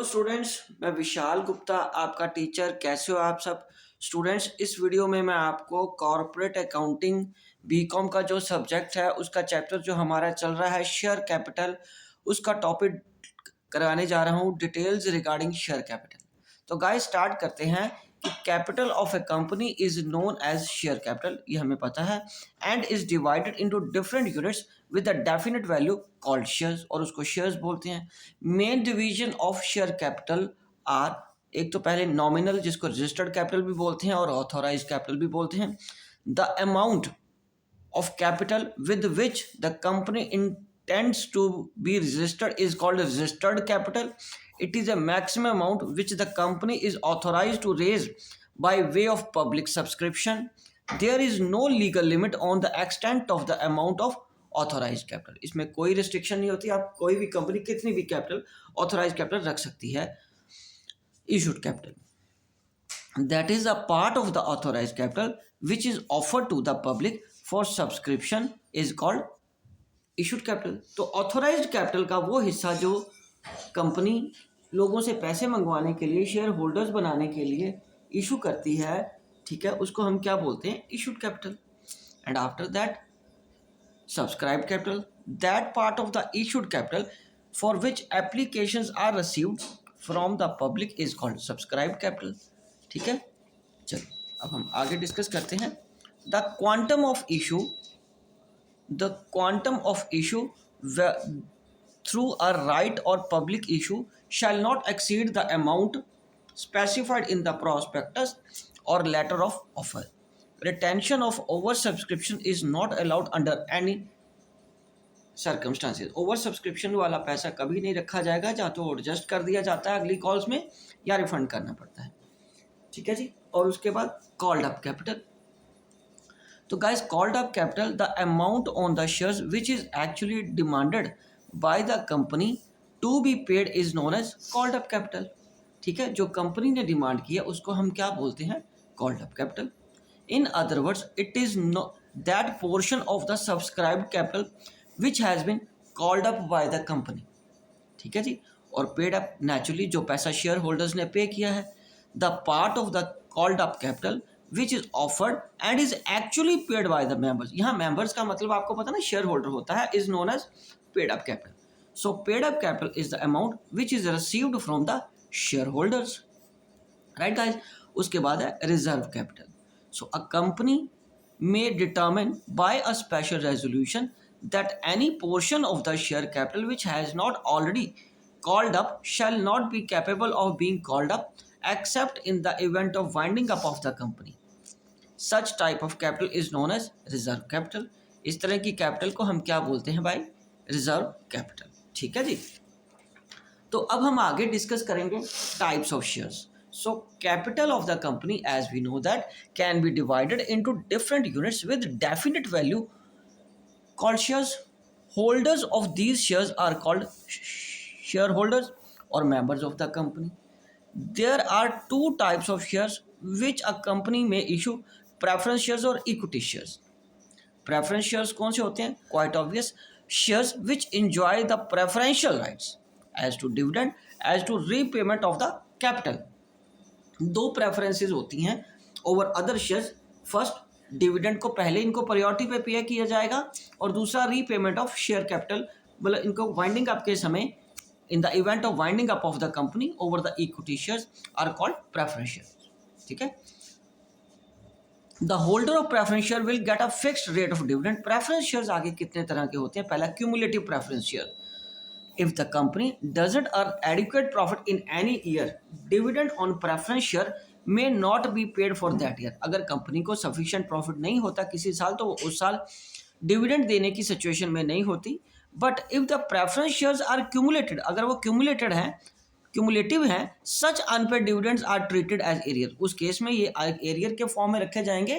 Hello students, मैं विशाल गुप्ता आपका teacher. कैसे हो आप सब स्टूडेंट्स? इस वीडियो में मैं आपको कॉर्पोरेट अकाउंटिंग बीकॉम का जो सब्जेक्ट है उसका चैप्टर जो हमारा चल रहा है शेयर कैपिटल, उसका टॉपिक कराने जा रहा हूँ, डिटेल्स रिगार्डिंग शेयर कैपिटल। तो गाइस स्टार्ट करते हैं कि capital of a company is known as share capital, ये हमें पता है, and is divided into different units with a definite value called shares, और उसको शेयर्स बोलते हैं। Main division of share capital are, एक तो पहले नॉमिनल जिसको रजिस्टर्ड कैपिटल भी बोलते हैं और ऑथोराइज कैपिटल भी बोलते हैं। The amount of capital with which the company intends to be registered is called registered capital. It is a maximum amount which the company is authorized to raise by way of public subscription. There is no legal limit on the extent of the amount of authorized capital. इसमें कोई restriction नहीं होती, आप कोई भी company कितनी भी capital authorized capital रख सकती है। issued capital, that is a part of the authorized capital which is offered to the public for subscription is called issued capital. तो authorized capital का वो हिस्सा जो कंपनी लोगों से पैसे मंगवाने के लिए, शेयर होल्डर्स बनाने के लिए इशू करती है, ठीक है, उसको हम क्या बोलते हैं? issued capital. And after that subscribed capital, that part of the issued capital for which applications are received from the public is called subscribed capital. ठीक है, चलो अब हम आगे डिस्कस करते हैं। The quantum of issue through a right और public issue shall not exceed the amount specified in the prospectus और letter of offer. Retention of over subscription is not allowed under any circumstances. Over subscription वाला पैसा कभी नहीं रखा जाएगा, या तो एडजस्ट कर दिया जाता है अगली कॉल्स में या रिफंड करना पड़ता है, ठीक है जी। और उसके बाद कॉल्ड अप कैपिटल। तो guys called up capital, the amount on the shares which is actually demanded by the company to be paid is known as called up capital. ठीक है, जो कंपनी ने डिमांड किया उसको हम क्या बोलते हैं? Called up capital. In other words it is that portion of the subscribed capital which has been called up by the company, ठीक है जी। और पेड अप नेचुरली जो पैसा शेयर होल्डर्स ने पे किया है। The part of the called up capital which is offered and is actually paid by the members. यहाँ members का मतलब आपको पता ना शेयर होल्डर होता है, is known as paid up capital. So paid up capital is the amount which is received from the shareholders. Right guys? उसके बाद है reserve capital. So a company may determine by a special resolution that any portion of the share capital which has not already called up shall not be capable of being called up except in the event of winding up of the company. Such type of capital is known as reserve capital. इस तरह की capital को हम क्या बोलते हैं भाई? Reserve capital, ठीक है जी। तो अब हम आगे डिस्कस करेंगे types of shares. So capital of the company as we know that can be divided into different units with definite value called shares. Holders of these shares are called shareholders or members of the company. There are two types of shares which a company may issue: preference shares और equity shares. Preference shares कौन से होते हैं? Quite obvious, shares which enjoy the preferential rights as to dividend, as to repayment of the capital. दो preferences होती हैं over other shares. First, dividend को पहले इनको प्रायोरिटी पे पे किया जाएगा, और दूसरा रीपेमेंट ऑफ शेयर कैपिटल, मतलब इनको वाइंडिंग अप के समय, in the event of winding up of the company over the equity shares are called preference shares, ठीक है। The holder of preference share will get a fixed rate of dividend. Preference shares आगे कितने तरह के होते हैं? पहला cumulative preference share. If the company doesn't earn adequate profit in any year, dividend on preference share may not be paid for that year. अगर company को sufficient profit नहीं होता किसी साल, तो वो उस साल डिविडेंड देने की सिचुएशन में नहीं होती। But if the preference shares are cumulated, अगर वो क्यूमुलेटेड हैं, क्यूमुलेटिव हैं, such unpaid dividends are treated as arrear, उस केस में ये एरियर के फॉर्म में रखे जाएंगे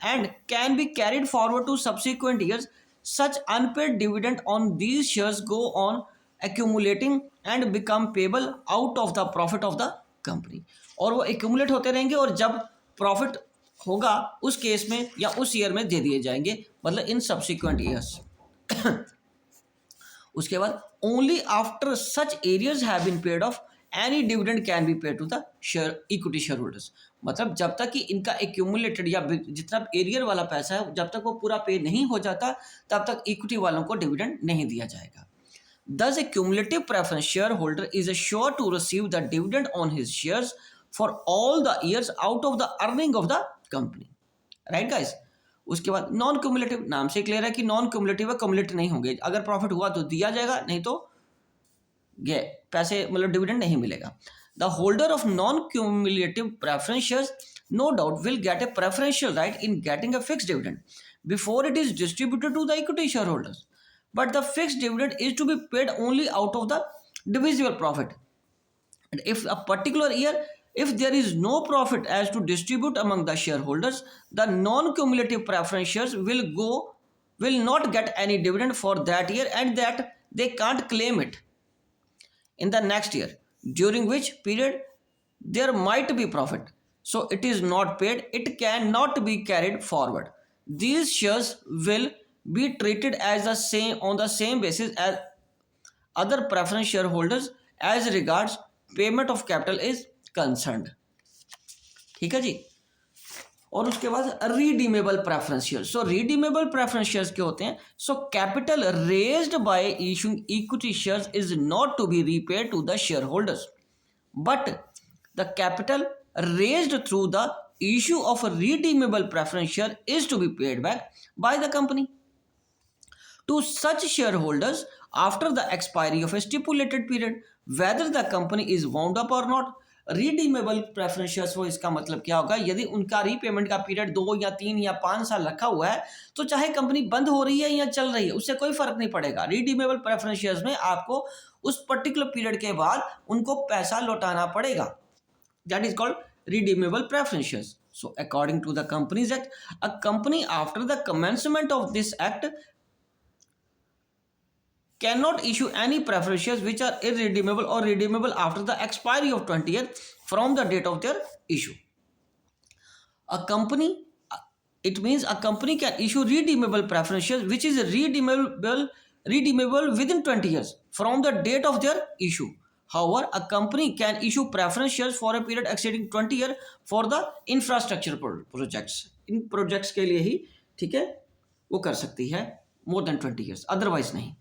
and can be carried forward to subsequent years. Such unpaid dividend on these shares go on accumulating and become payable out of the profit of the company, और वो accumulate होते रहेंगे और जब प्रॉफिट होगा उस केस में या उस ईयर में दे दिए जाएंगे, मतलब इन सब्सिक्वेंट ईयर्स। उसके बाद only after such arrears have been paid off any dividend can be paid to the share equity share holders. मतलब जब तक कि इनका एक्यूमुलेटेड या जितना एरियर वाला पैसा है जब तक वो पूरा पे नहीं हो जाता तब तक इक्विटी वालों को डिविडेंड नहीं दिया जाएगा। Thus, a cumulative preference shareholder is sure to receive the dividend on his shares for all the years out of the earning of the company. Right, guys? उसके बाद नॉन क्यूमुलेटिव, नाम से clear है कि non cumulative है, cumulate नहीं होंगे। अगर प्रॉफिट हुआ तो दिया जाएगा, नहीं तो ये पैसे मतलब डिविडेंड नहीं मिलेगा। The holder of non cumulative preference shares no doubt will get a preferential right in getting a fixed dividend before it is distributed to the equity share holders, but the fixed dividend is to be paid only out of the divisible profit. And if a particular year, if there is no profit as to distribute among the shareholders, the non-cumulative preference shares will not get any dividend for that year, and that they can't claim it in the next year, during which period there might be profit. So it is not paid, it cannot be carried forward. These shares will be treated as the same on the same basis as other preference shareholders as regards payment of capital is concerned. ठीक है जी। और उसके बाद redeemable preference shares. So redeemable preference shares क्या होते हैं? So capital raised by issuing equity shares is not to be repaid to the shareholders, but the capital raised through the issue of a redeemable preference share is to be paid back by the company to such shareholders after the expiry of a stipulated period, whether the company is wound up or not. Redeemable preference shares हो, इसका मतलब क्या होगा? यदि उनका repayment का period 2 या 3 या 5 साल रखा हुआ है तो चाहे कंपनी बंद हो रही है या चल रही है उससे कोई फर्क नहीं पड़ेगा। रिडीमेबल प्रेफरेंस शेयर्स में आपको उस पर्टिकुलर पीरियड के बाद उनको पैसा लौटाना पड़ेगा। That is called redeemable preference shares. So according to the companies act, a company after the commencement of this act cannot issue any preference shares which are irredeemable or redeemable after the expiry of 20 years from the date of their issue. A company, it means a company can issue redeemable preference shares which is redeemable within 20 years from the date of their issue. However, a company can issue preference shares for a period exceeding 20 years for the infrastructure projects. In projects के लिए ही ठीक है वो कर सकती है more than 20 years, otherwise नहीं।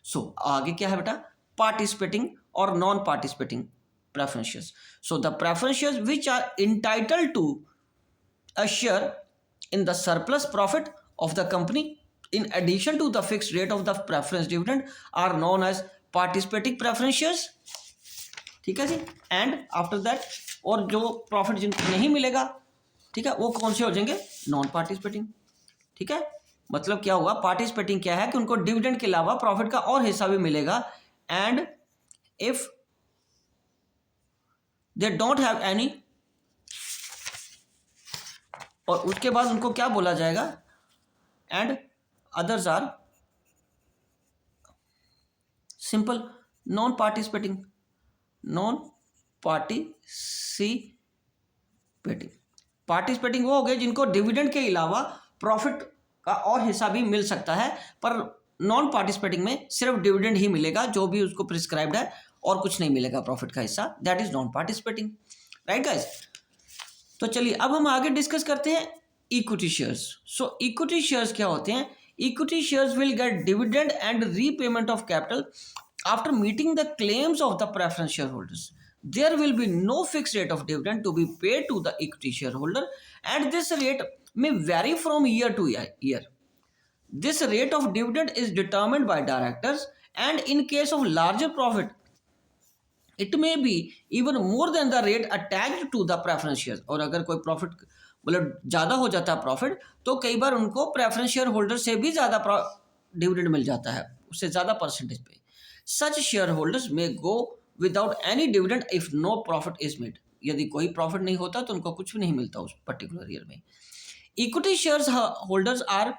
सो आगे क्या है बेटा? पार्टिसिपेटिंग और non participating preference shares. So the preference shares which are entitled to a share in the surplus profit of the company in addition to the fixed rate of the preference dividend are known as participating preference shares. ठीक है जी। And after that, और जो profit जिनको नहीं मिलेगा ठीक है वो कौन से हो जाएंगे? Non participating. ठीक है, मतलब क्या हुआ? पार्टिसिपेटिंग क्या है कि उनको डिविडेंड के अलावा प्रॉफिट का और हिस्सा भी मिलेगा, and if they don't have any, और उसके बाद उनको क्या बोला जाएगा? And others are simple non participating. Non participating, participating वो हो गए जिनको डिविडेंड के अलावा प्रॉफिट का और हिस्सा भी मिल सकता है, पर नॉन पार्टिसिपेटिंग में सिर्फ डिविडेंड ही मिलेगा जो भी उसको प्रिस्क्राइब्ड है, और कुछ नहीं मिलेगा प्रॉफिट का हिस्सा। That is non participating. Right guys? तो चलिए अब हम आगे डिस्कस करते हैं इक्विटी शेयर्स। सो इक्विटी शेयर्स क्या होते हैं? Equity shares will get dividend and repayment of capital after meeting the claims of the preference share holders. There will be no fixed rate of dividend to be paid to the equity shareholder, and this rate may vary from year to year. This rate of dividend is determined by directors, and in case of larger profit, it may be even more than the rate attached to the preference shares. और अगर कोई profit मतलब ज़्यादा हो जाता है profit, तो कई बार उनको प्रेफरेंस शेयर होल्डर से भी ज़्यादा डिविडेंड मिल जाता है, उससे ज़्यादा परसेंटेज पे। Such shareholders may go without any dividend if no profit is made. यदि कोई प्रॉफिट नहीं होता तो उनको कुछ भी नहीं मिलता उस पर्टिकुलर ईयर में। Equity shares holders are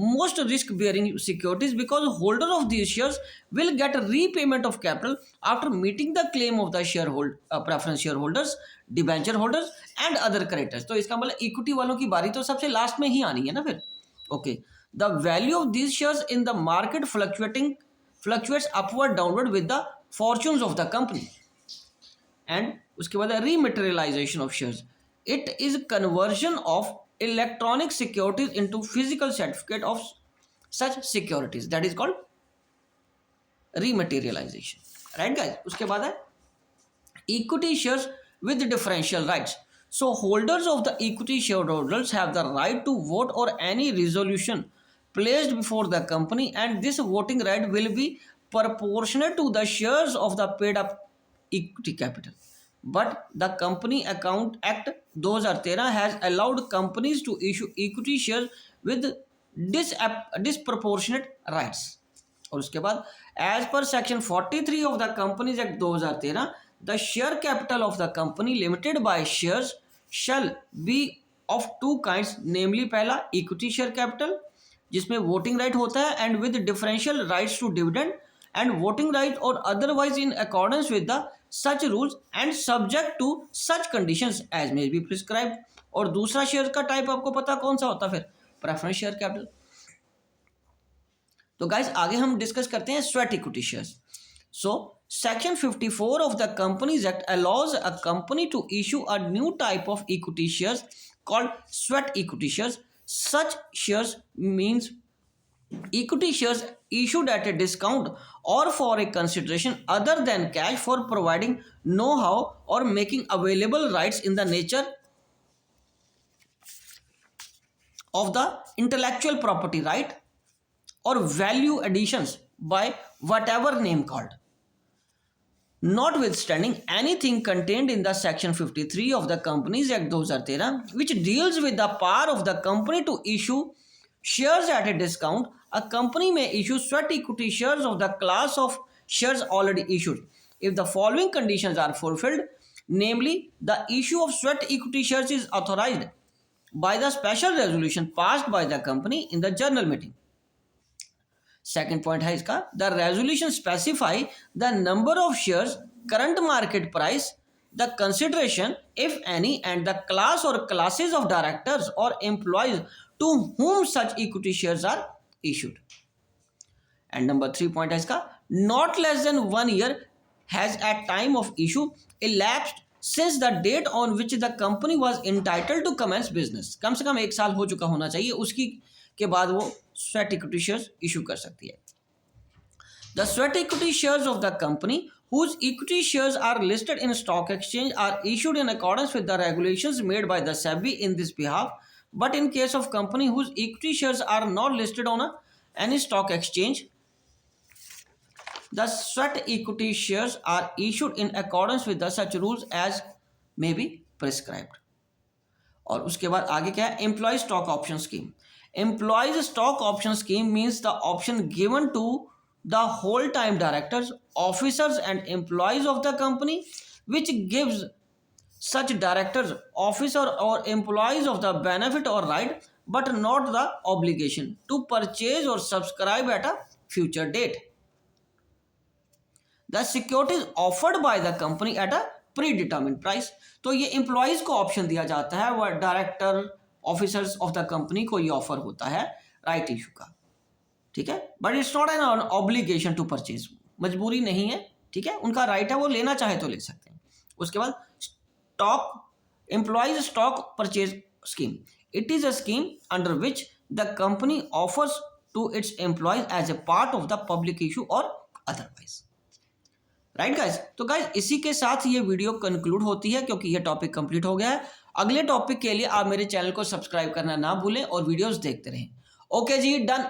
most risk bearing securities because holder of these shares will get a repayment of capital after meeting the claim of the preference shareholders, debenture holders and other creditors. तो इसका मतलब equity वालों की बारी तो सबसे last में ही आनी है ना फिर। Okay, the value of these shares in the market fluctuates upward downward with the fortunes of the company. And उसके बाद rematerialisation of shares, it is conversion of electronic securities into physical certificate of such securities, that is called rematerialisation, right guys. उसके बाद है equity shares with differential rights. So holders of the equity shareholders have the right to vote or any resolution placed before the company, and this voting right will be proportionate to the shares of the paid up equity capital. But the Company Account Act 2013 has allowed companies to issue equity shares with disproportionate rights. और उसके बाद as per section 43 of the companies act 2013 the share capital of the company limited by shares shall be of two kinds, namely पहला equity share capital जिसमें voting right होता है and with differential rights to dividend and voting right और otherwise in accordance with the such rules and subject to such conditions as may be prescribe. और दूसरा share का type आपको पता कौन सा होता है फिर, प्रेफरेंस शेयर कैपिटल। तो गाइस आगे हम डिस्कस करते हैं sweat equity shares. So section 54 of the companies act allows a company to issue a new type of equity shares called sweat equity shares. Such shares means equity shares issued at a discount or for a consideration other than cash for providing know-how or making available rights in the nature of the intellectual property right or value additions by whatever name called, notwithstanding anything contained in the section 53 of the Companies Act 2013 which deals with the power of the company to issue shares at a discount. A company may issue sweat equity shares of the class of shares already issued if the following conditions are fulfilled, namely the issue of sweat equity shares is authorized by the special resolution passed by the company in the general meeting. Second point है इसका, the resolution specify the number of shares, current market price, the consideration if any, and the class or classes of directors or employees to whom such equity shares are issued. And number 3 point है इसका, not less than 1 year has at time of issue elapsed since the date on which the company was entitled to commence business. कम से कम 1 साल हो चुका होना चाहिए, उसकी के बाद वो sweat equity shares issue कर सकती है। The sweat equity shares of the company whose equity shares are listed in stock exchange are issued in accordance with the regulations made by the SEBI in this behalf. But in case of company whose equity shares are not listed on any stock exchange, the sweat equity shares are issued in accordance with the such rules as may be prescribed. और उसके बाद आगे क्या है, employee stock option scheme. Employees stock option scheme means the option given to the whole time directors, officers and employees of the company which gives such directors, officer or employees of the benefit or right but not the obligation to purchase or subscribe at a future date the securities offered by the company at a predetermined price। तो ये employees को option दिया जाता है, वह director officers of the company को ये offer होता है राइट इशू का, ठीक है। But it's not an obligation to purchase, मजबूरी नहीं है, ठीक है, उनका राइट है, वो लेना चाहे तो ले सकते हैं। उसके बाद stock employees stock purchase scheme, it is a scheme under which the company offers to its employees as a part of the public issue or otherwise, right guys। तो guys इसी के साथ ये वीडियो कंक्लूड होती है क्योंकि ये topic complete हो गया है। अगले टॉपिक के लिए आप मेरे चैनल को सब्सक्राइब करना ना भूलें और वीडियोस देखते रहें। ओके जी, डन।